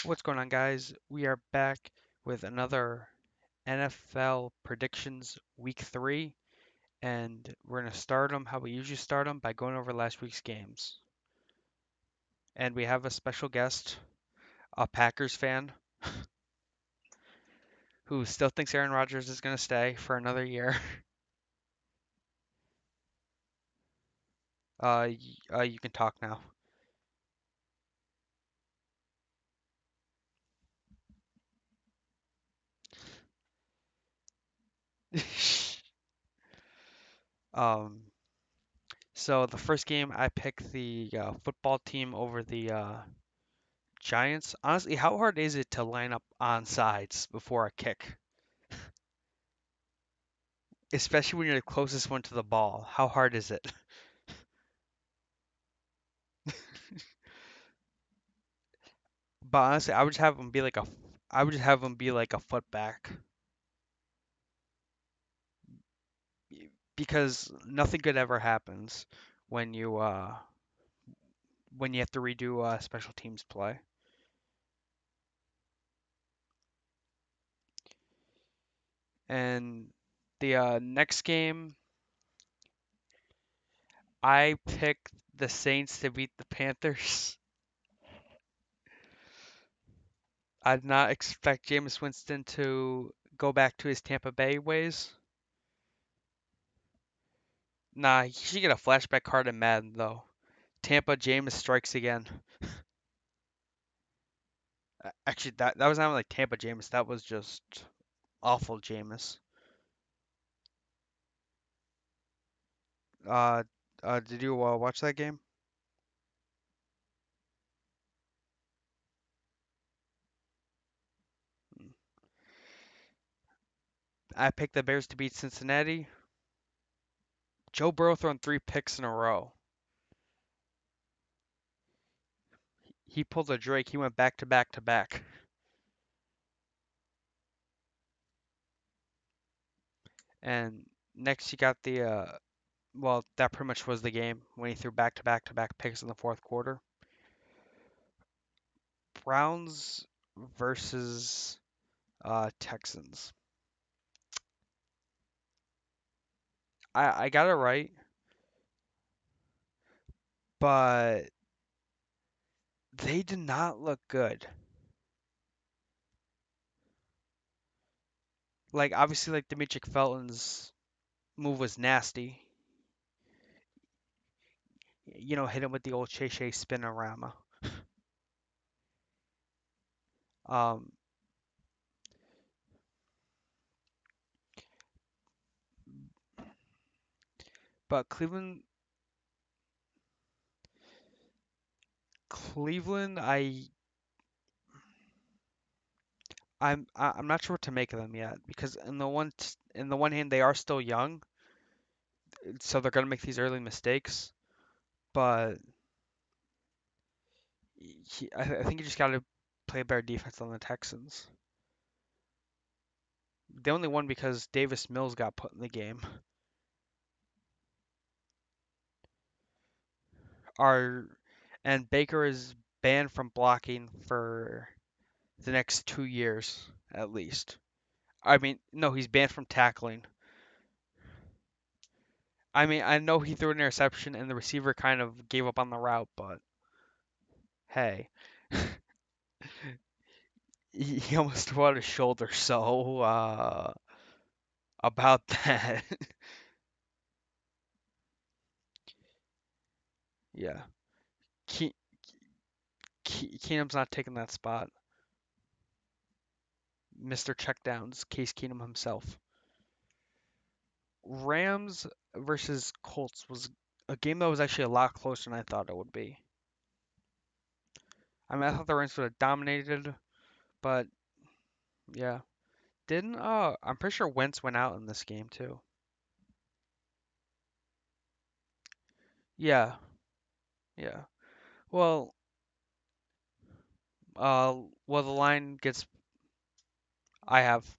What's going on, guys? We are back with another NFL predictions week 3, and we're going to start them how we usually start them by going over last week's games. And we have a special guest, a Packers fan, who still thinks Aaron Rodgers is going to stay for another year. You can talk now. Um, so the first game, I picked the football team over the Giants. Honestly, how hard is it to line up on sides before a kick? Especially when you're the closest one to the ball. How hard is it? But honestly, I would just have him be like a foot back because nothing good ever happens when you have to redo special teams play. And the next game, I picked the Saints to beat the Panthers. I did not expect Jameis Winston to go back to his Tampa Bay ways. Nah, he should get a flashback card in Madden though. Tampa Jameis strikes again. Actually, that was not like Tampa Jameis. That was just awful Jameis. Uh, did you watch that game? I picked the Bears to beat Cincinnati. Joe Burrow throwing 3 picks in a row. He pulled a Drake. He went back to back to back. And next you got the well, that pretty much was the game when he threw back to back to back picks in the fourth quarter. Browns versus Texans. I got it right, but they did not look good. Like obviously, like Demetric Felton's move was nasty. Hit him with the old Shay Shay spinorama. Um, but Cleveland, I'm not sure what to make of them yet because in the one hand they are still young, so they're gonna make these early mistakes. But I think you just gotta play a better defense on the Texans. They only won because Davis Mills got put in the game. Are and Baker is banned from blocking for the next 2 years at least. I mean, no, he's banned from tackling. I mean, I know he threw an interception and the receiver kind of gave up on the route, but hey, he almost threw out his shoulder, so about that. Yeah, Ke- Keenum's not taking that spot. Mr. Checkdowns, Case Keenum himself. Rams versus Colts was a game that was actually a lot closer than I thought it would be. I mean, I thought the Rams would have dominated, but yeah, didn't. I'm pretty sure Wentz went out in this game too. Yeah, yeah. Well, the line gets. I have.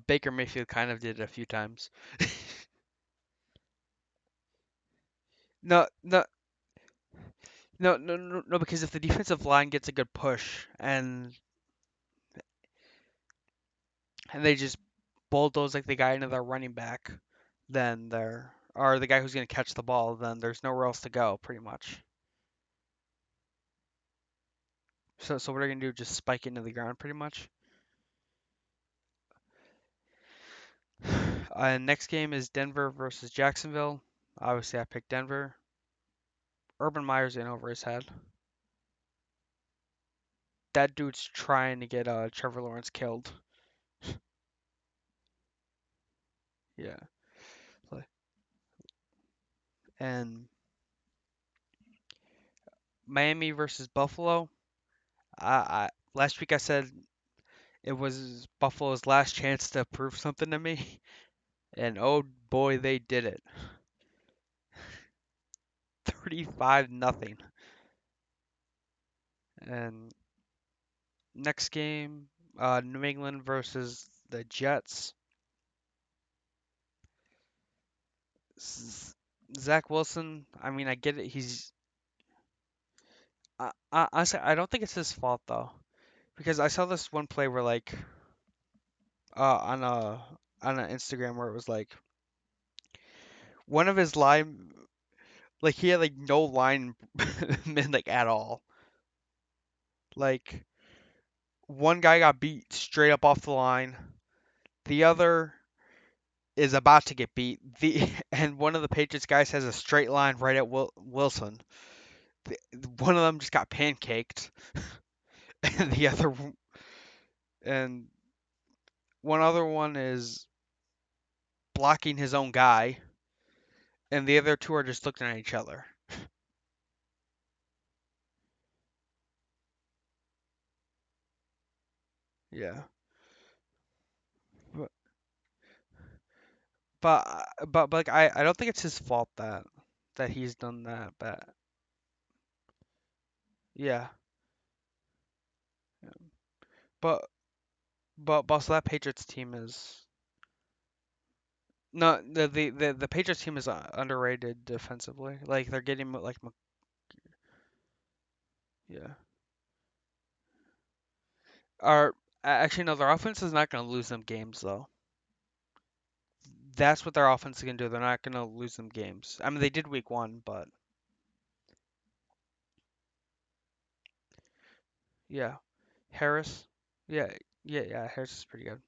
Baker Mayfield kind of did it a few times. No, no, No, no, no, no, because if the defensive line gets a good push and they just bulldoze like the guy into their running back, then they're or the guy who's gonna catch the ball, then there's nowhere else to go, pretty much. So what are you gonna do? Just spike into the ground, pretty much. Next game is Denver versus Jacksonville. Obviously, I picked Denver. Urban Meyer's in over his head. That dude's trying to get Trevor Lawrence killed. Yeah. Like- And Miami versus Buffalo. Last week I said it was Buffalo's last chance to prove something to me, and oh boy, they did it. 35 nothing. And next game, New England versus the Jets. Z- Zach Wilson. I mean, I get it. Honestly, I don't think it's his fault though, because I saw this one play where like on an Instagram where it was like one of his line like he had like no line men like at all. Like one guy got beat straight up off the line. The other is about to get beat. The and one of the Patriots guys has a straight line right at Wilson. The, one of them just got pancaked, and the other and one other one is blocking his own guy, and the other two are just looking at each other. Yeah, but but like I don't think it's his fault that he's done that. But yeah, but but also that Patriots team is no the Patriots team is underrated defensively. Like they're getting like yeah. Are actually no, their offense is not going to lose them games though. That's what their offense is going to do. They're not going to lose them games. I mean, they did week one, but yeah. Harris, yeah, yeah. Harris is pretty good.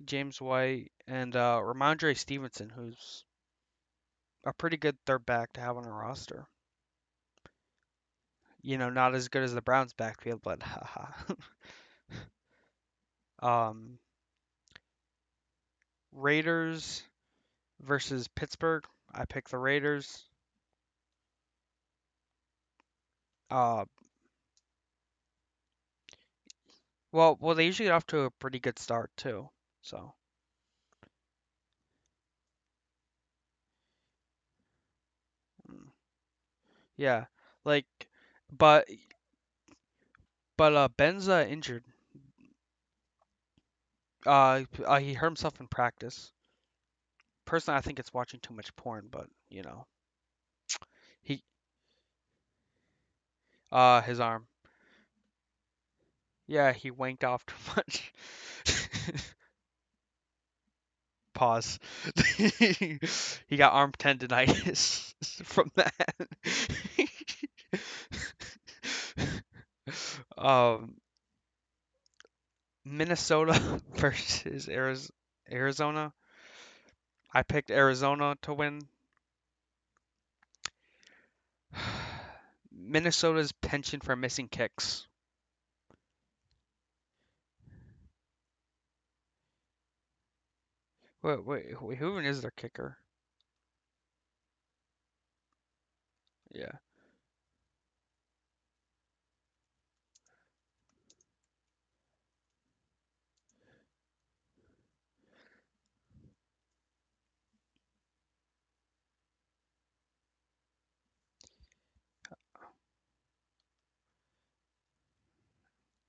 James White and Ramondre Stevenson, who's a pretty good third back to have on a roster. Not as good as the Browns backfield, but haha. um, Raiders versus Pittsburgh. I picked the Raiders. Uh, well, they usually get off to a pretty good start too. So, mm, yeah, like, but Ben's injured. He hurt himself in practice. Personally, I think it's watching too much porn, but he his arm. Yeah, he wanked off too much. Pause. He got arm tendonitis from that. um, Minnesota versus Arizona. I picked Arizona to win. Minnesota's penchant for missing kicks. Wait, who even is their kicker? Yeah,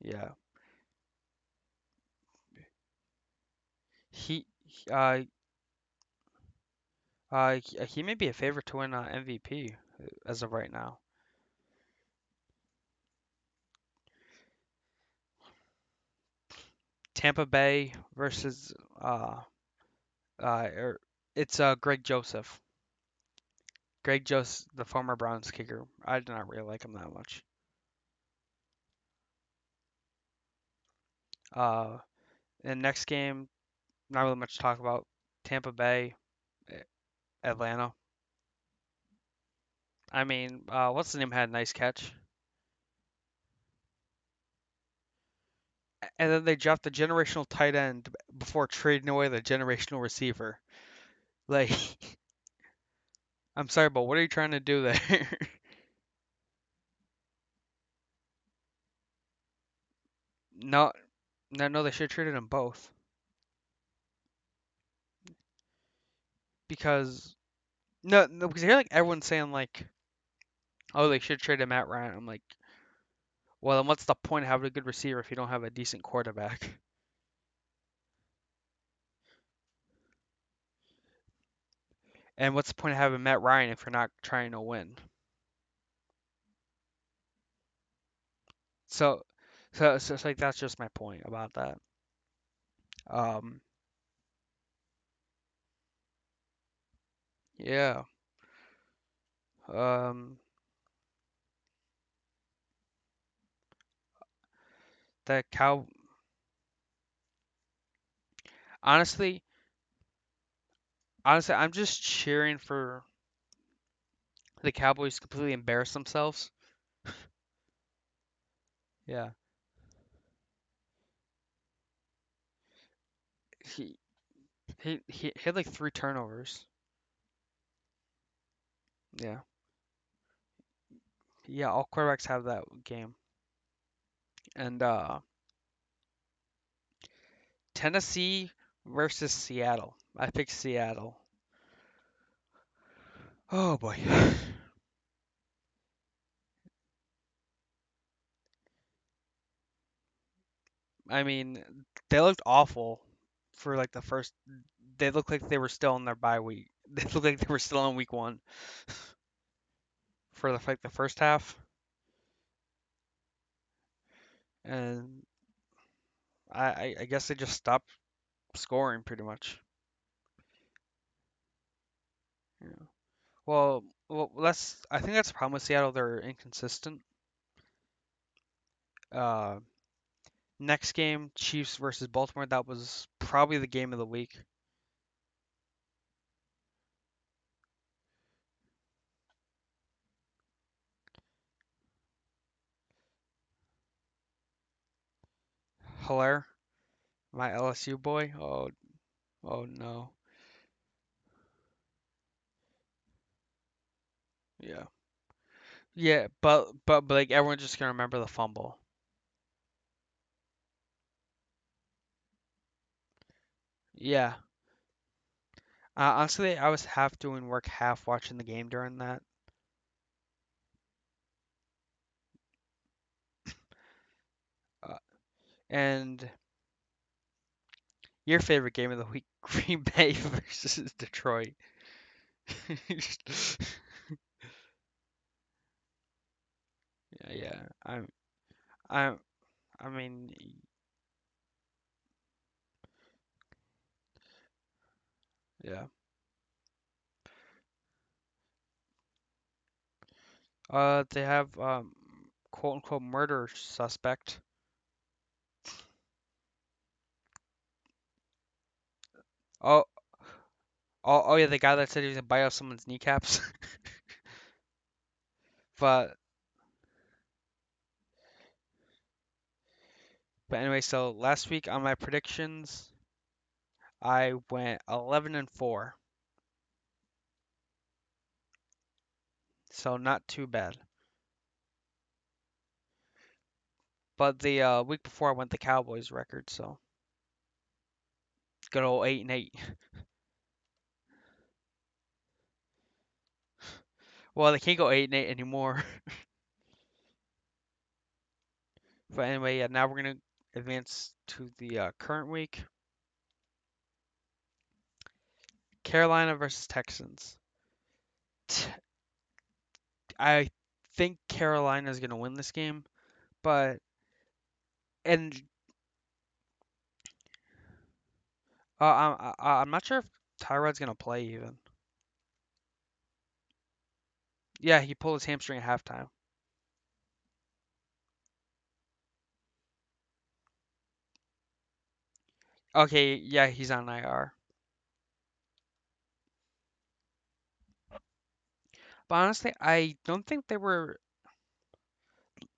yeah. He, he- uh, He may be a favorite to win MVP as of right now. Tampa Bay versus er, it's Greg Joseph. Greg Joseph, the former Browns kicker. I do not really like him that much. Uh, and next game, not really much to talk about. Tampa Bay, eh, Atlanta. I mean, what's the name had a nice catch, and then they dropped the generational tight end before trading away the generational receiver. Like, I'm sorry, but what are you trying to do there? No, no, they should have traded them both because no, because I hear like everyone's saying like, oh, they should trade Matt Ryan. I'm like, well, then what's the point of having a good receiver if you don't have a decent quarterback? And what's the point of having Matt Ryan if you're not trying to win? So, so it's like that's just my point about that. Um, yeah. Um, that cow. Honestly, honestly, I'm just cheering for the Cowboys to completely embarrass themselves. Yeah. He he had like 3 turnovers. Yeah. Yeah, all quarterbacks have that game. And Tennessee versus Seattle. I picked Seattle. Oh boy. I mean, they looked awful for like the first. They looked like they were still in their bye week. They looked like they were still in week one for the first half, and I guess they just stopped scoring pretty much. Yeah. Well, that's I think that's the problem with Seattle. They're inconsistent. Uh, Next game, Chiefs versus Baltimore. That was probably the game of the week. Hilaire, my LSU boy. Oh no. Yeah. Yeah, but like everyone's just gonna remember the fumble. Yeah. Honestly, I was half doing work, half watching the game during that. Uh, and your favorite game of the week, Green Bay versus Detroit. Yeah, yeah. I'm I mean, yeah. They have quote unquote murder suspect. Oh, oh yeah, the guy that said he was gonna bite off someone's kneecaps. But anyway, so last week on my predictions, I went 11-4, so not too bad. But the week before I went the Cowboys record, so good old 8-8. Well, they can't go 8-8 anymore. But anyway, yeah, now we're gonna advance to the current week. Carolina versus Texans. T- I think Carolina is going to win this game, but and I'm not sure if Tyrod's going to play even. Yeah, he pulled his hamstring at halftime. Okay, yeah, he's on IR. But honestly, I don't think they were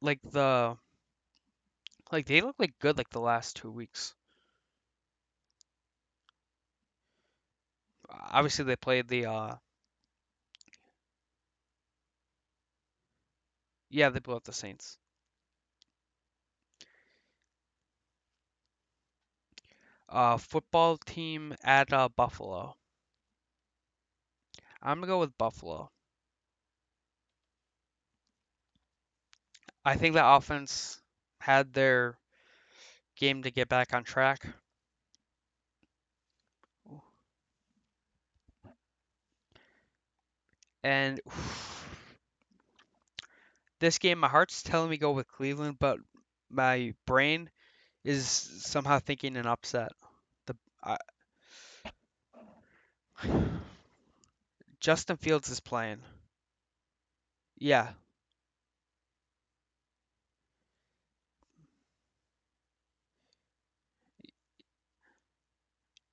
like they look like good like the last 2 weeks. Obviously they played the yeah, they blew up the Saints. Football team at Buffalo. I'm gonna go with Buffalo. I think the offense had their game to get back on track. And this game, my heart's telling me go with Cleveland, but my brain is somehow thinking an upset. The I, Justin Fields is playing. Yeah,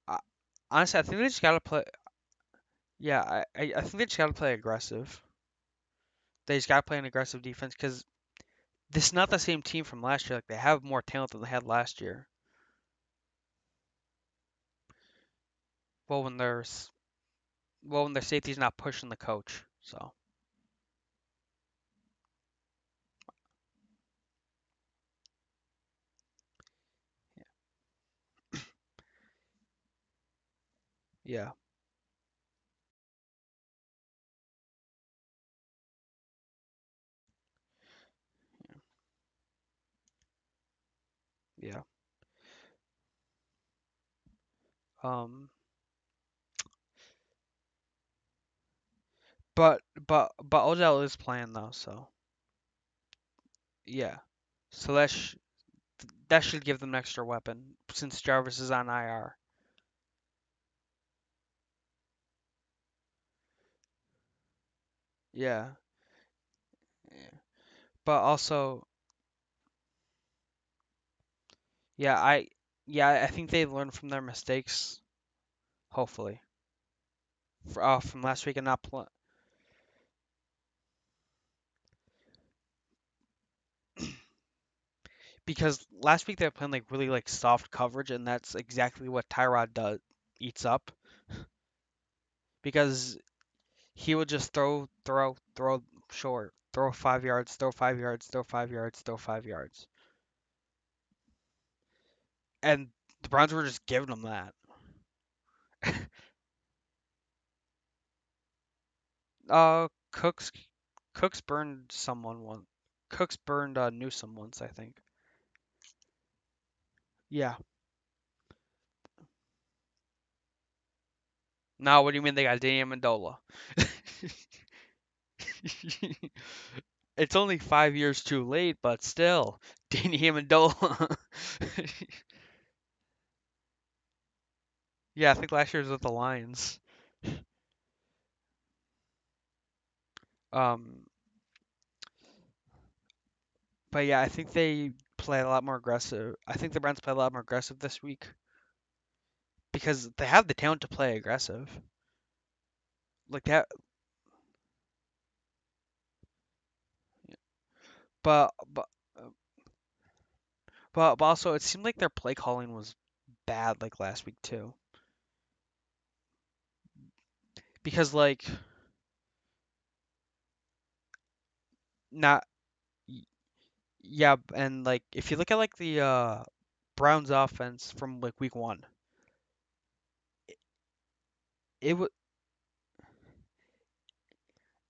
I, honestly, I think they just gotta play. Yeah, I think they just gotta play aggressive. They just gotta play an aggressive defense because this is not the same team from last year. Like they have more talent than they had last year. Well, when there's when their safety's not pushing the coach. So yeah, yeah. Um, but Odell is playing though, so yeah. So that should give them an extra weapon since Jarvis is on IR. Yeah, yeah. But also, yeah, I think they learned from their mistakes. Hopefully, from last week and not play because last week they were playing like really like soft coverage, and that's exactly what Tyrod does eats up because he would just throw short, throw 5 yards, throw 5 yards, throw 5 yards, throw 5 yards, and the Browns were just giving him that. Cooks Cooks burned someone once. Cooks burned Newsom once, I think. Yeah. Now, what do you mean they got Danny Amendola? It's only 5 years too late, but still, Danny Amendola. Yeah, I think last year was with the Lions. Um, but yeah, I think they play a lot more aggressive. I think the Browns play a lot more aggressive this week because they have the talent to play aggressive. Like that, but but also it seemed like their play calling was bad like last week too. Because like not yeah, and like if you look at like the Browns offense from like week 1, it was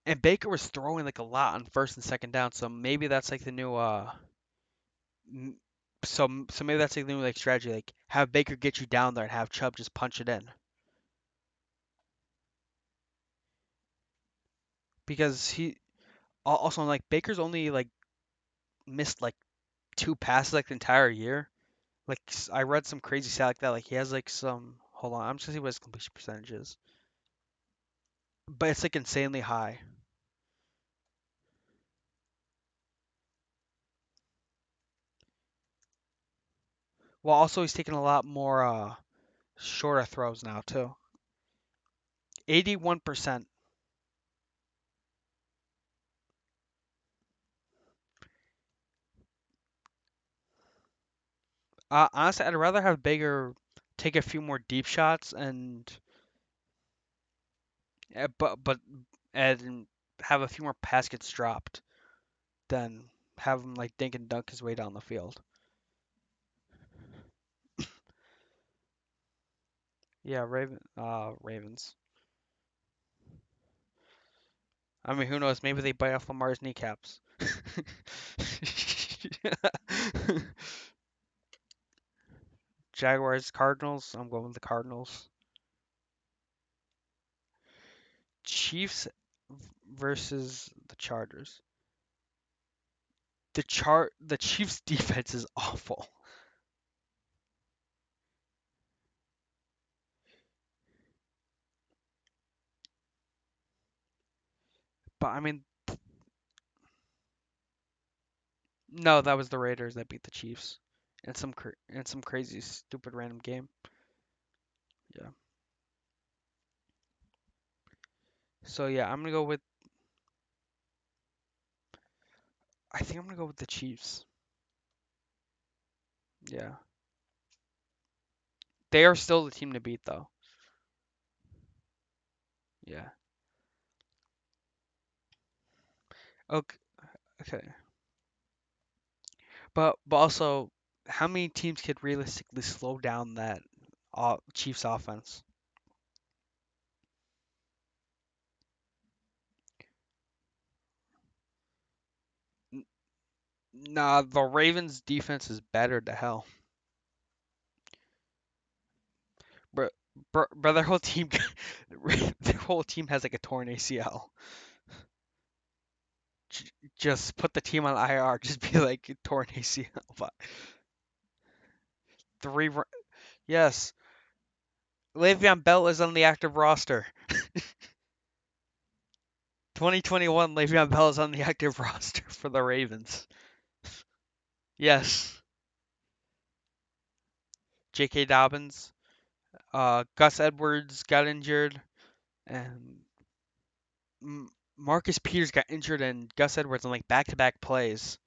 and Baker was throwing like a lot on first and second down, so maybe that's like the new m- so maybe that's like the new like strategy, like have Baker get you down there and have Chubb just punch it in. because also like Baker's only like missed like two passes like the entire year. Like I read some crazy stat like that. Like he has like some. Hold on, I'm just gonna see what his completion percentage is. But it's like insanely high. Well, also he's taking a lot more shorter throws now too. 81%. Honestly, I'd rather have Baker take a few more deep shots but and have a few more pass gets dropped than have him like dink and dunk his way down the field. Yeah, Ravens. I mean, who knows? Maybe they bite off Lamar's kneecaps. Jaguars, Cardinals. I'm going with the Cardinals. Chiefs versus the Chargers. The Chiefs defense is awful. But I mean, no, that was the Raiders that beat the Chiefs in some crazy stupid random game. Yeah. So yeah, I think I'm gonna go with the Chiefs. Yeah. They are still the team to beat though. Yeah. Okay. Okay. But also, how many teams could realistically slow down that Chiefs offense? N- Nah, the Ravens defense is better to hell. But but their whole team their whole team has like a torn ACL. Just put the team on IR. Just be like torn ACL. But three. Yes, Le'Veon Bell is on the active roster. 2021, Le'Veon Bell is on the active roster for the Ravens. Yes, J.K. Dobbins, Gus Edwards got injured, and Marcus Peters got injured, and Gus Edwards on like back-to-back plays.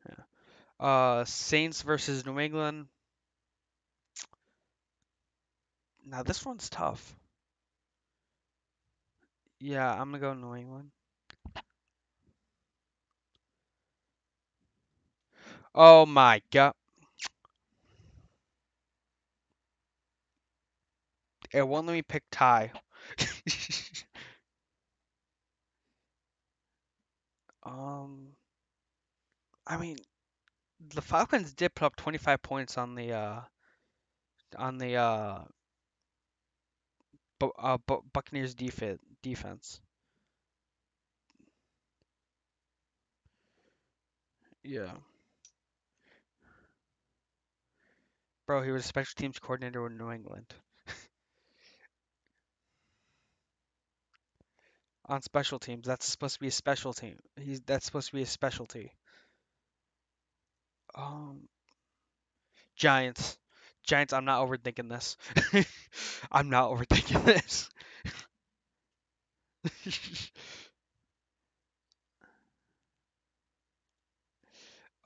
Yeah. Saints versus New England. Now this one's tough. Yeah, I'm gonna go New England. Oh my God. It won't let me pick tie. Um, I mean, the Falcons did put up 25 points on the Buccaneers defense. Yeah, bro, he was a special teams coordinator with New England. On special teams, that's supposed to be a special team. That's supposed to be a specialty. Um, Giants. Giants, I'm not overthinking this. I'm not overthinking this.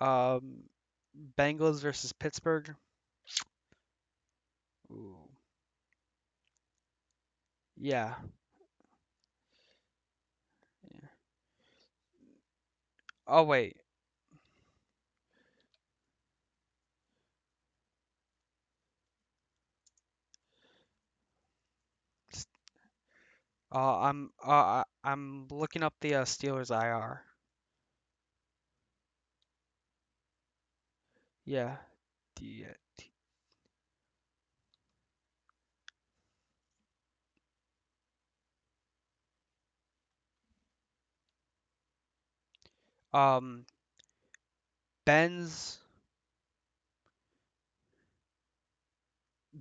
um, Bengals versus Pittsburgh. Ooh. Yeah. Yeah. Oh wait. S- I'm looking up the Steelers IR. Yeah. The Um, Ben's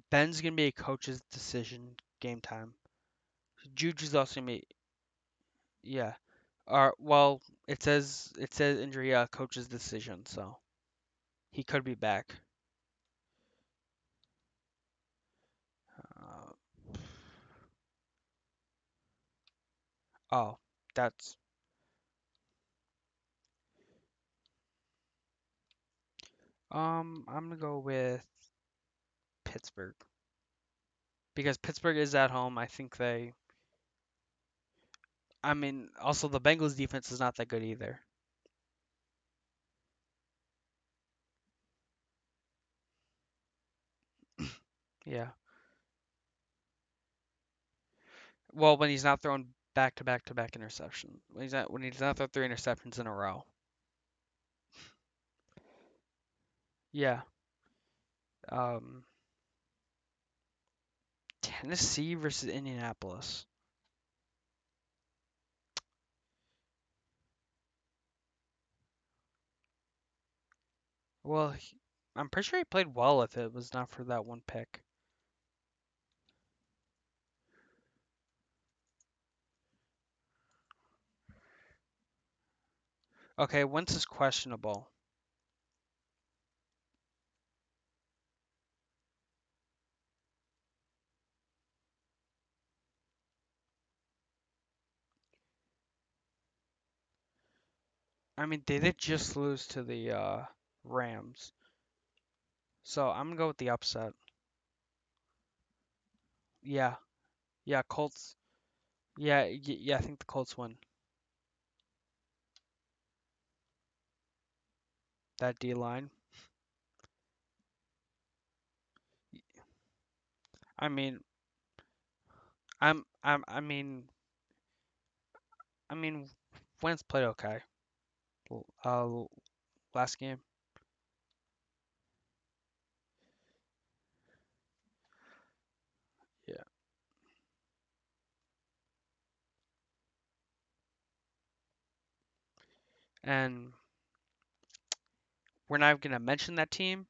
Ben's gonna be a coach's decision game time. Juju's also gonna be yeah. Well, it says injury coach's decision, so he could be back. Uh, oh, that's I'm gonna go with Pittsburgh because Pittsburgh is at home. I think they. I mean, also the Bengals defense is not that good either. Yeah. Well, when he's not throwing back to back to back interceptions, when he's not throwing three interceptions in a row. Yeah. Um, Tennessee versus Indianapolis. Well, I'm pretty sure he played well if it was not for that one pick. Okay, Wentz is questionable. I mean, they did just lose to the Rams, so I'm gonna go with the upset. Yeah, yeah, Colts. Yeah, yeah, I think the Colts win. That D line. I mean, I'm, I mean, Wentz played okay. Last game. Yeah, and we're not gonna mention that team,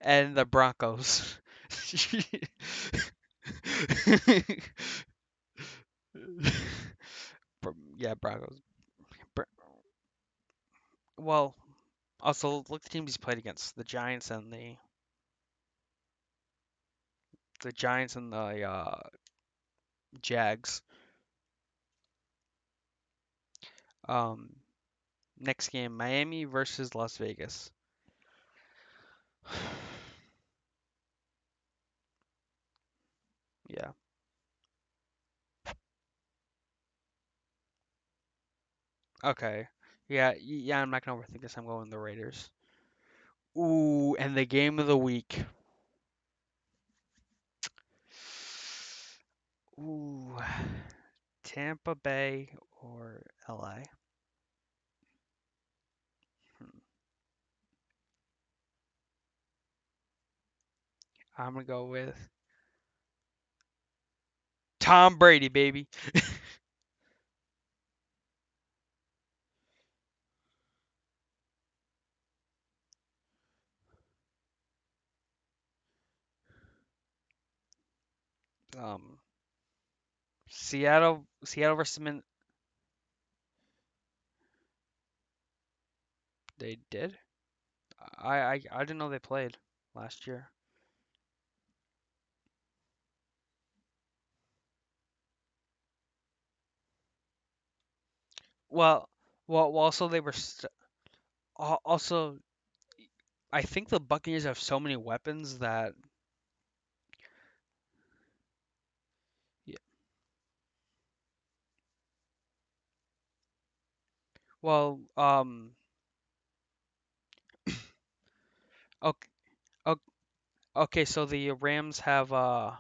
and the Broncos. Yeah, Broncos. Br- Well, also look the teams he's played against: the Giants and the Jags. Um, Next game, Miami versus Las Vegas. Yeah. Okay. Yeah. Yeah. I'm not gonna overthink this. I'm going the Raiders. Ooh, and the game of the week. Ooh, Tampa Bay or LA. Hmm. I'm gonna go with Tom Brady, baby. Um, Seattle versus they did. I didn't know they played last year. Well, also they were also I think the Buccaneers have so many weapons that yeah, well okay, okay, so the Rams have well,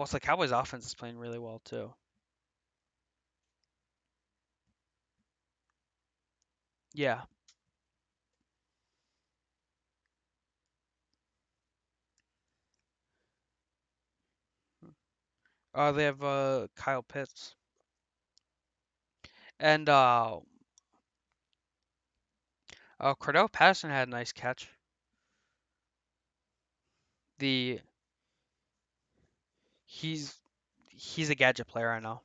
it's the Cowboys offense is playing really well too. Yeah. They have Kyle Pitts and Cordell Patterson had a nice catch. The he's he's a gadget player, I know.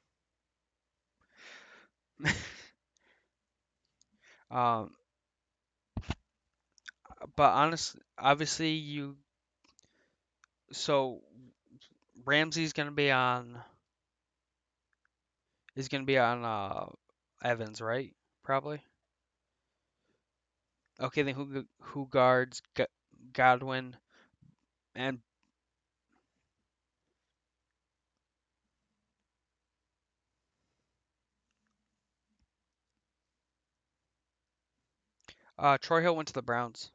Um, but honestly, obviously you so Ramsey's gonna be on is gonna be on Evans, right? Probably. Okay, then who guards Godwin and Troy Hill went to the Browns.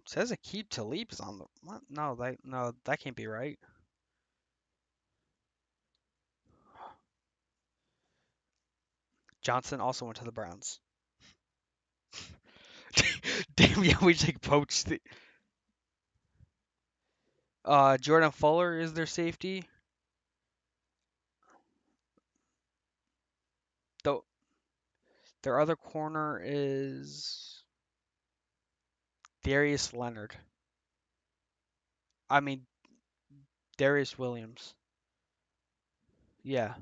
Says Aqib Talib is on the what? No, that can't be right. Johnson also went to the Browns. Damn, yeah, we just like poached the. Jordan Fuller is their safety. Though their other corner is Darius Leonard. I mean Darius Williams. Yeah,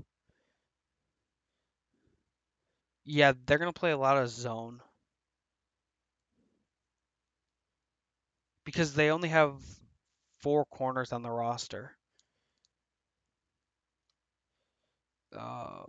yeah, they're gonna play a lot of zone because they only have four corners on the roster. Uh,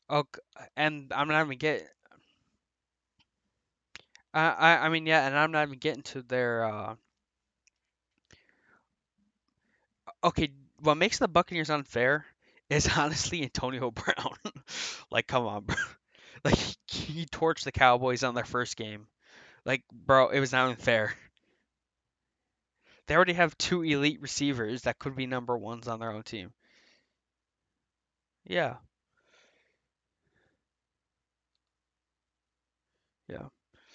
oh, and I'm not even getting. I mean yeah, and I'm not even getting to their. Okay, what makes the Buccaneers unfair is honestly Antonio Brown. Like, come on, bro. Like he torched the Cowboys on their first game. Like, bro, it was not unfair. They already have two elite receivers that could be number ones on their own team. Yeah, yeah.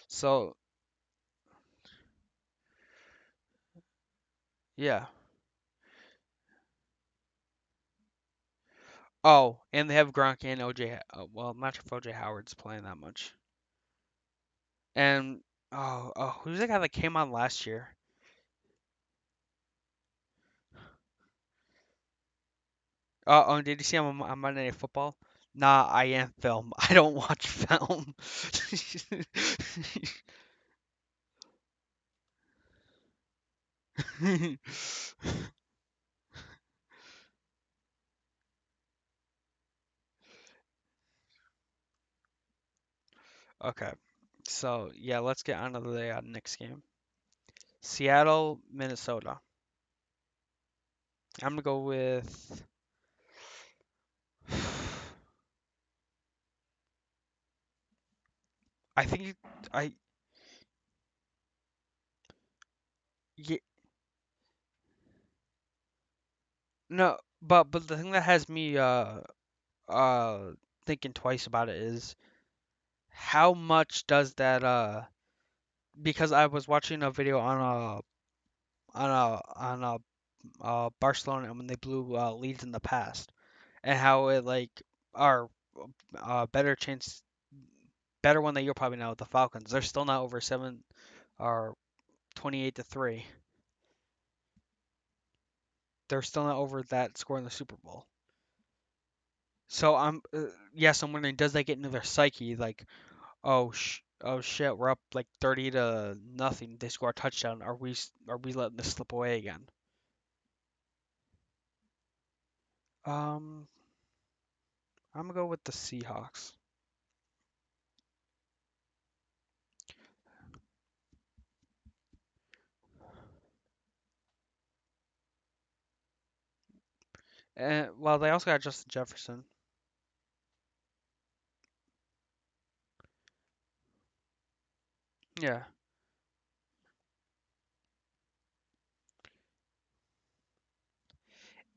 So, yeah. Oh, and they have Gronk and OJ. Well, I'm not sure if OJ Howard's playing that much. And who's the guy that came on last year? Did you see him on Monday Night Football? Nah, I am film. I don't watch film. Okay, so yeah, let's get on to the next game. Seattle, Minnesota. I'm gonna go with. I think I yeah, no, but the thing that has me uh thinking twice about it is how much does that because I was watching a video on Barcelona and when they blew leads in the past and how it like are better chance better one that you'll probably know the Falcons. They're still not over seven or 28-3. They're still not over that score in the Super Bowl. So I'm yes, I'm wondering does that get into their psyche like oh shit, we're up like 30 to nothing. They score a touchdown. Are we letting this slip away again? Um, I'm gonna go with the Seahawks. Well, they also got Justin Jefferson. Yeah.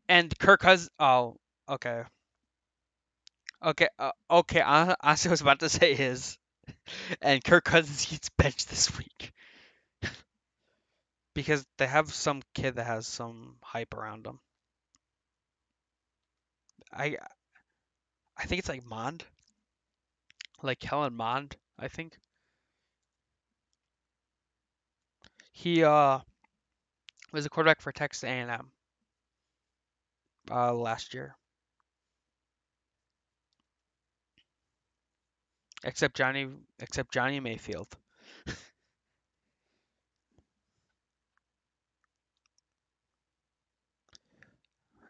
And Kirk Cousins. Oh, okay. Okay. Okay. Honestly, I was about to say his. And Kirk Cousins gets benched this week because they have some kid that has some hype around him. I I think it's like Mond, like Kellen Mond. I think he was a quarterback for Texas A&M last year. Except Johnny Mayfield.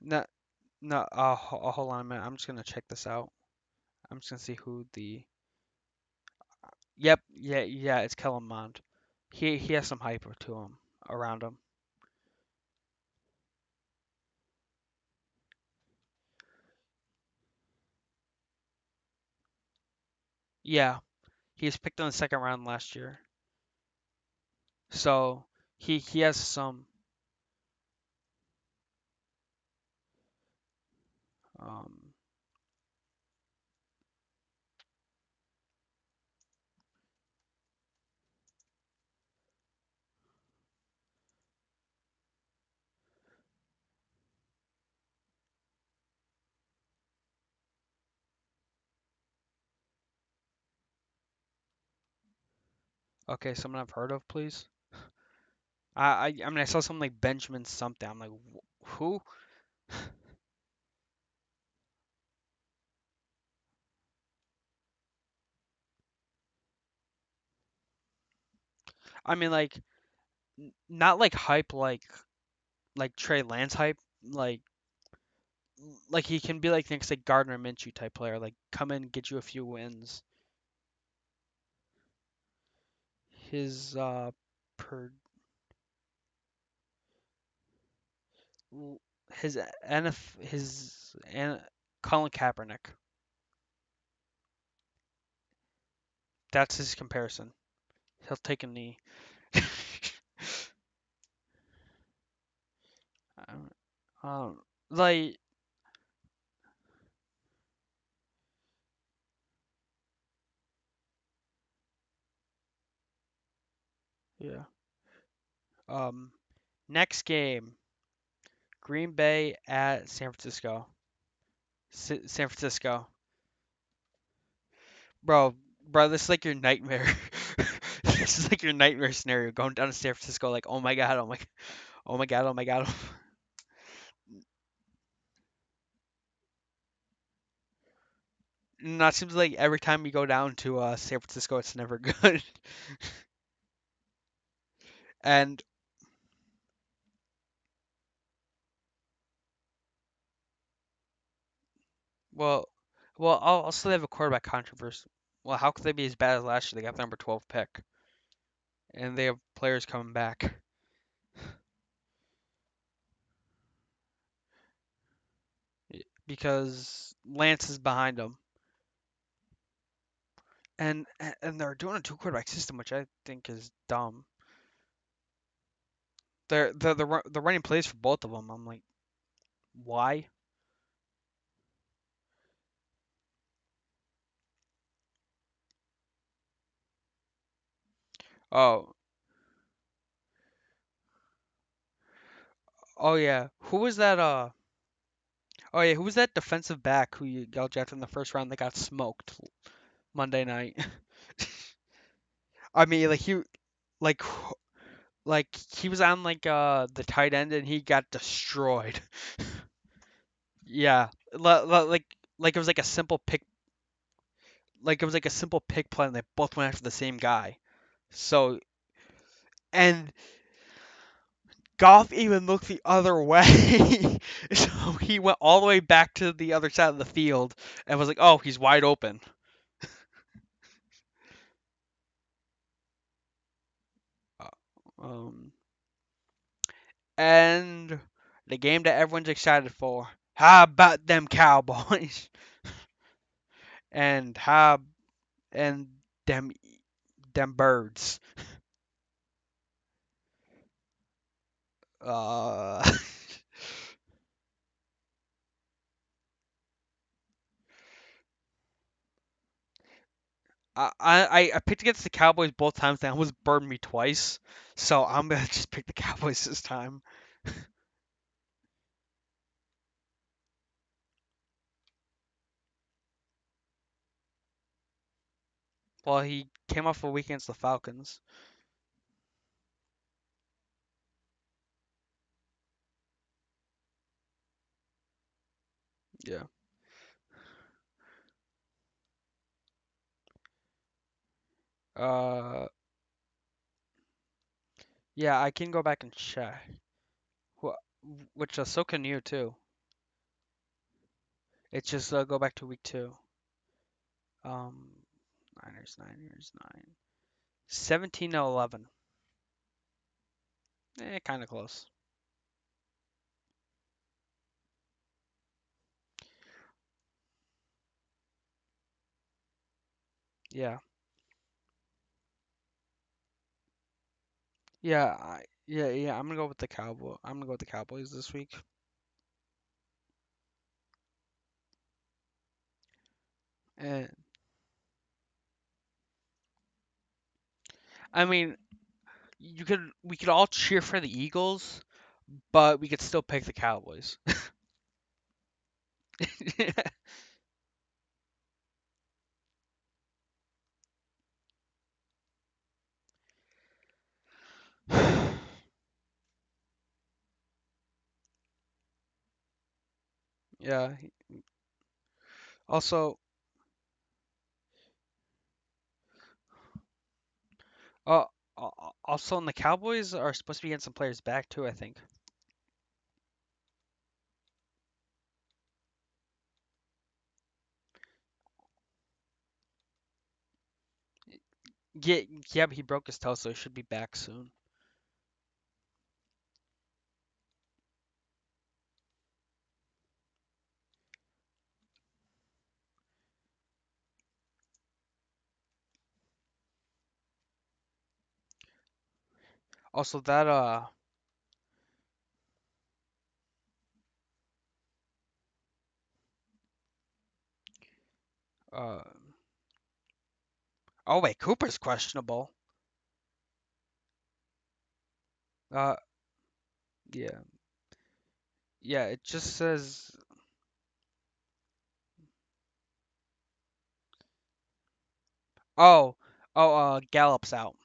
No, no. Hold on a minute. I'm just gonna check this out. I'm just gonna see who the. Yep. Yeah. Yeah. It's Kellen Mond. He has some hype to him around him. Yeah. He was picked in the second round last year. So he has some. Um. Okay. Someone I've heard of, please. I mean I saw something like Benjamin something. I'm like who? I mean like not like hype like Trey Lance hype like he can be like next like Gardner Minshew type player, like come in, get you a few wins. His per his NF his Colin Kaepernick. That's his comparison. He'll take a knee. Um, um, like yeah. Um, Next game, Green Bay at San Francisco. San Francisco. Bro, bro, this is like your nightmare. This is like your nightmare scenario going down to San Francisco. Like, oh my god, oh my god, oh my god. No, it seems like every time we go down to San Francisco, it's never good. And well, I'll still have a quarterback controversy. Well, how could they be as bad as last year? They got the number 12 pick, and they have players coming back because Lance is behind them, and they're doing a two quarterback system, which I think is dumb. They're running plays for both of them. I'm like, why? Oh, oh yeah. Who was that? Oh yeah, who was that defensive back who you got drafted in the first round that got smoked Monday night? I mean, like, like he was on like the tight end and he got destroyed. Yeah, like it was like a simple pick, like it was like a simple pick play, and they both went after the same guy. So and Goff even looked the other way, so he went all the way back to the other side of the field and was like, "Oh, he's wide open." Uh, Um, and the game that everyone's excited for. How about them Cowboys? And how and them them birds. Uh, I picked against the Cowboys both times. That almost burned me twice. So I'm gonna just pick the Cowboys this time. Well, he came off a week against the Falcons. Yeah. Uh, yeah, I can go back and check. Which so can you too. It's just go back to week 2. Um, Niners 9. 17 to 11. Kind of close. Yeah. Yeah. I'm gonna go with the Cowboy. I'm gonna go with the Cowboys this week. And I mean, we could all cheer for the Eagles, but we could still pick the Cowboys. Yeah. Also, uh, also, and the Cowboys are supposed to be getting some players back too. I think. Yeah, yeah, but he broke his toe, so he should be back soon. Also, that uh oh wait, Cooper's questionable. Uh, yeah, yeah. It just says oh Gallup's out.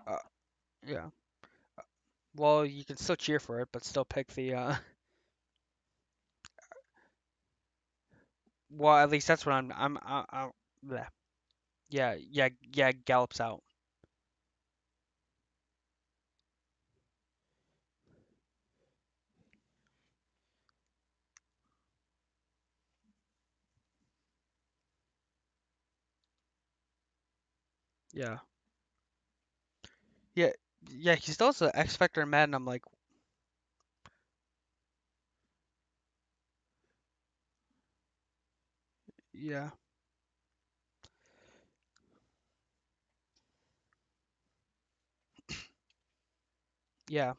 Uh, yeah. Well, you can still cheer for it, but still pick the well, at least that's what bleh. Yeah. Gallup's out. Yeah. Yeah. Yeah. He still has an X Factor in Madden. I'm like, yeah. Yeah.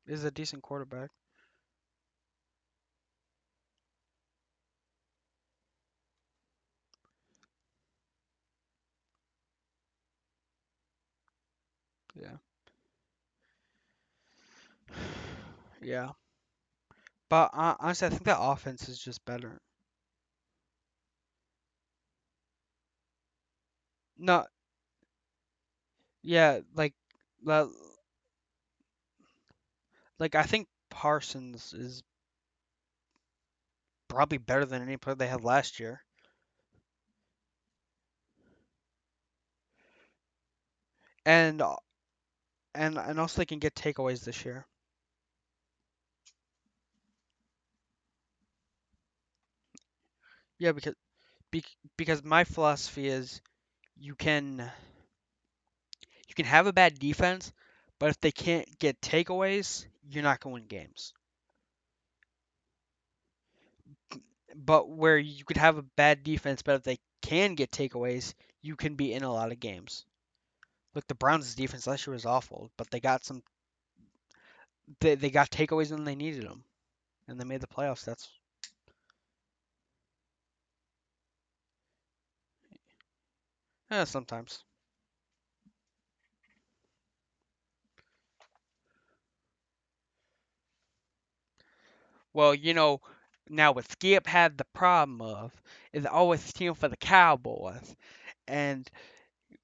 Is a decent quarterback. Yeah. Yeah. But honestly, I think the offense is just better. No, yeah, uh, like I think Parsons is probably better than any player they had last year, and and also they can get takeaways this year. Yeah, because my philosophy is you can you can have a bad defense, But if they can't get takeaways, you're not going to win games. But where you could have a bad defense, but if they can get takeaways, you can be in a lot of games. Look, the Browns' defense last year was awful, but they got some. They got takeaways when they needed them, and they made the playoffs. That's sometimes. Well, now what Skip had the problem of is always team for the Cowboys, and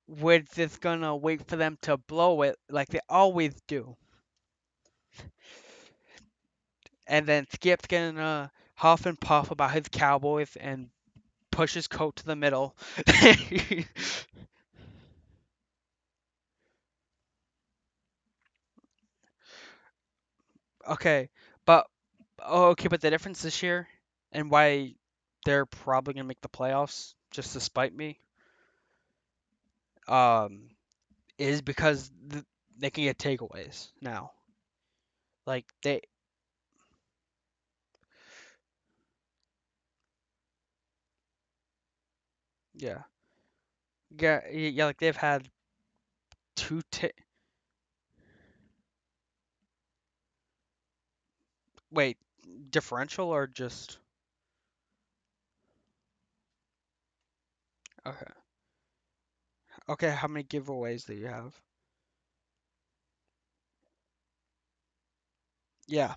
we're just gonna wait for them to blow it like they always do, and then Skip's gonna huff and puff about his Cowboys and push his coat to the middle. Okay, but but the difference this year and why they're probably gonna make the playoffs just to spite me, um, is because they can get takeaways now. Like yeah, yeah, like they've had two. Wait, differential or just okay? Okay, how many giveaways do you have? Yeah.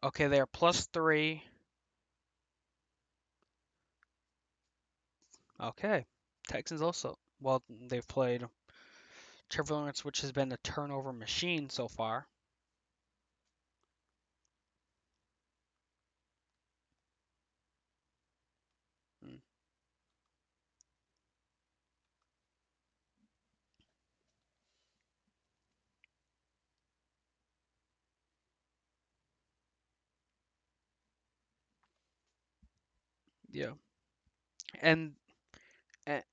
Okay, they are +3. Okay. Texans also. Well, they've played Trevor Lawrence, which has been a turnover machine so far. Mm, yeah. And, and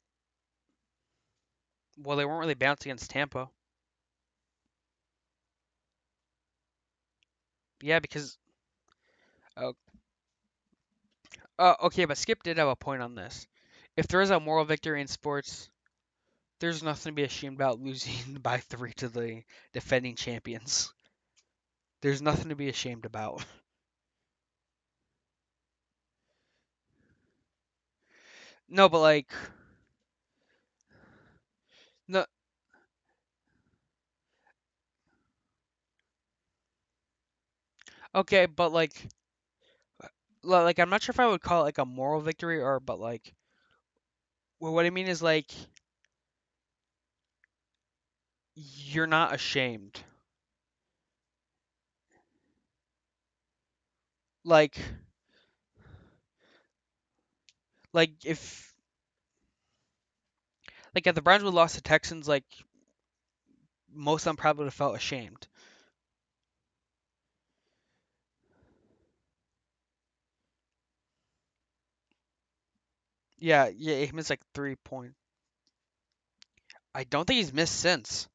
well, they weren't really balanced against Tampa. Yeah, because uh, okay, but Skip did have a point on this. If there is a moral victory in sports, there's nothing to be ashamed about losing by 3 to the defending champions. There's nothing to be ashamed about. No, but like no. Okay, but like I'm not sure if I would call it like a moral victory or but like well, what I mean is like you're not ashamed. Like if if the Browns would lost to Texans, like most of them probably would have felt ashamed. Yeah, yeah, he missed like 3 points. I don't think he's missed since.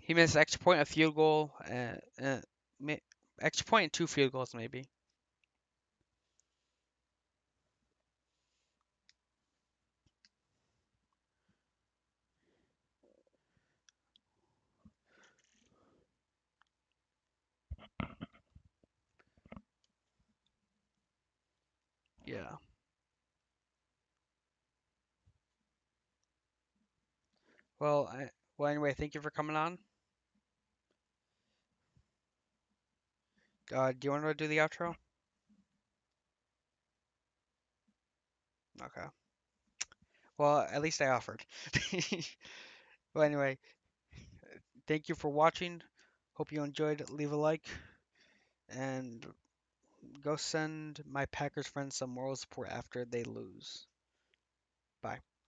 He missed extra point, a field goal, extra point and 2 field goals maybe. Yeah. Well, anyway, thank you for coming on. Do you want to do the outro? Okay. Well, at least I offered. Well, anyway, thank you for watching. Hope you enjoyed. Leave a like and go send my Packers friends some moral support after they lose. Bye.